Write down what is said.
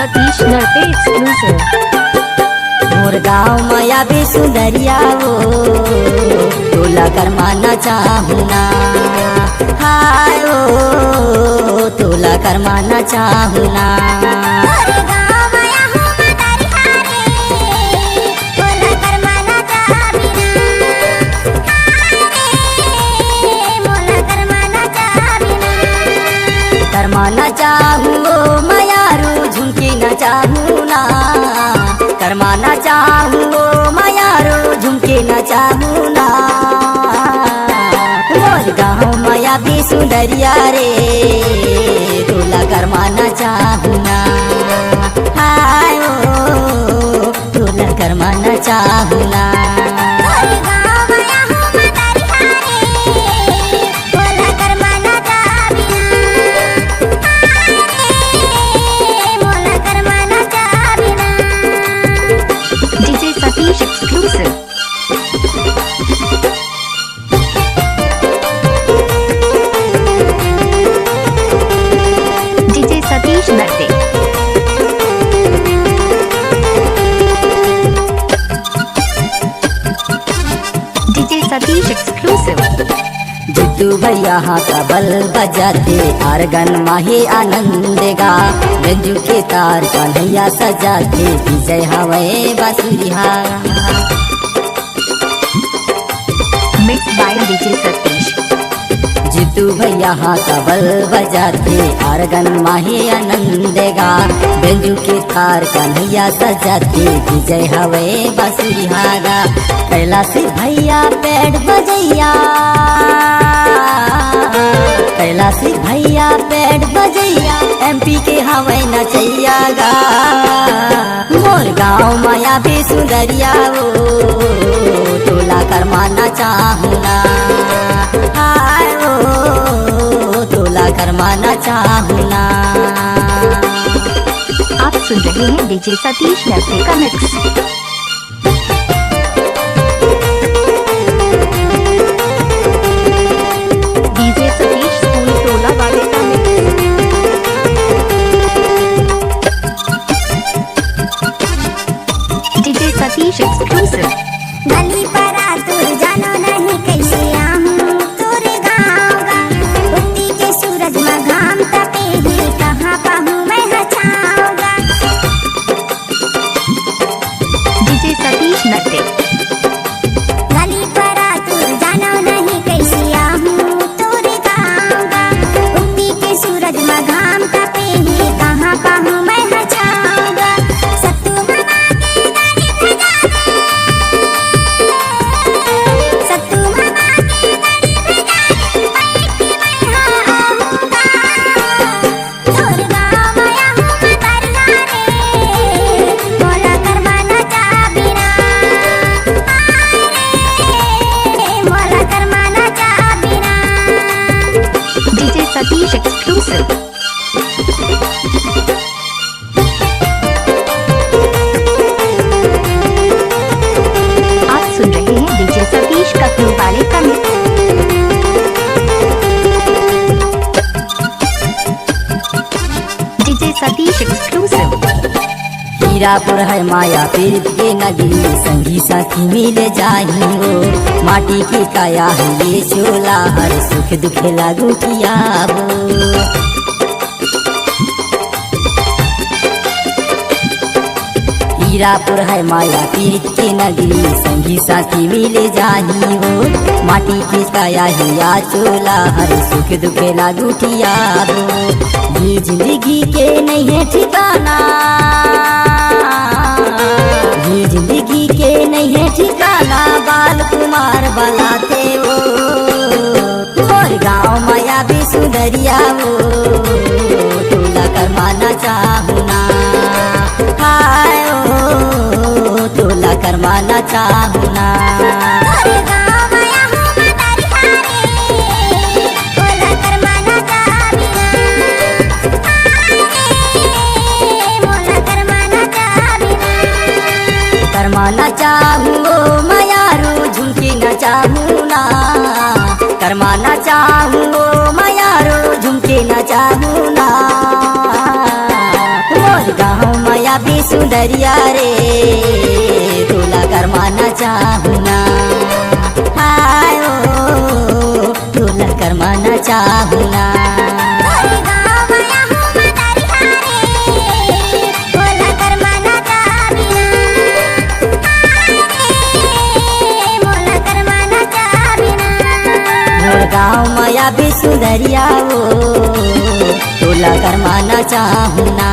Satish नरते exclusive. मोर गाँव माया भी सुंदरिया वो तोला करमाना चाहूँ ना। हाय ओ तोला करमाना चाहूँ ना। करमाना चाहूँ मयारू झुमकी न चाहूँ ना। करमाना चाहूँ मयारू झुमकी न चाहूँ ना। मोर गाँव माया भी सुंदरिया रे तोला करमाना चाहूँ ना। हाय ओ तोला करमाना चाहूँ ना। DJ Satish exclusive. DJ Satish नरते। DJ Satish exclusive. जितू भैया हाँ सबल बजाते आरगन माही आनंदेगा। गंजू के तार कन्हैया सजाते विजय हवे बासुरिया। Mix by DJ Satish. Jitu भैया हाँ सबल बजाते आरगन माही आनंदेगा। गंजू के तार कन्हैया सजाते विजय हवे बासुरिया। कैलाश भैया पेड़ बजैया। कैलाश भैया पेड़ बजैया MP के हवे नचैया गा। मोर गाँव माया भी सुंदरिया वो तोला करमाना चाहूँ ना। हाय ओ तोला करमाना चाहूँ ना। आप सुन रहे हैं डीजे सतीश नरते का मिक्स। डीजे सतीश स्कूल टोला वाले का मिक्स। DJ Satish exclusive. गली परा तुर जानो नहीं कैसे आहूँ तुर गाँव गा। उगती के सूरज में घाम तपे ही कहाँ पाहूँ मैं हचाऊँगा। डीजे सतीश नरते। गली परा तुर जानो नहीं कैसे आहूँ तुर गाँव गा। उगती के सूरज में घाम तपे ही कहाँ पाहूँ मैं हचाऊँगा। सत्तू मामा की गाली भजा दे। सत्तू मामा की गाली भजा दे। बैठी मैं आऊँगा। तोर गाँव माया हूँ मैं दरिया रे मोला करमाना चाह बिना। मोला करमाना चाह बिना। DJ Satish exclusive. आप सुन रहे हैं डीजे सतीश ककलू वाले का mix. DJ Satish exclusive. Hirapur है माया पीर के नगरी संगी साथी मिल जाही हो। माटी की काया है ये चोला हर सुख दुख लागू किया वो। हीरापुर है माया पीर के नगरी संगी साथी मिल जाही हो। माटी की काया है या चोला हर सुख दुख लागू किया वो। ये जिंदगी के नहीं है ठिकाना। ये जिंदगी के नहीं है ठिकाना बाल कुमार बलाते वो। मोर गाँव माया भी सुंदरिया वो तोला करमाना चाहूँ ना। हाय ओ तोला करमाना चाहूँ ना। तोर गाँव माया हूँ मैं दरिया रे मोला करमाना चाह बिना। मोला करमाना चाह बिना। करमाना चाहूँ मयारू झुमकी न चाहूँ ना। करमाना चाहूँ मयारू झुमकी न चाहूँ ना। मोर गाँव सुंदरिया रे तोला करमाना चाहूँ ना हाय ओ तोला करमाना चाहूँ ना तोरे गाँव माया हूँ मदरिया रे मोला करमाना चाबिना मोला करमाना चाबिना मोर गाँव माया भी सुंदरिया वो तोला करमाना चाहूँ ना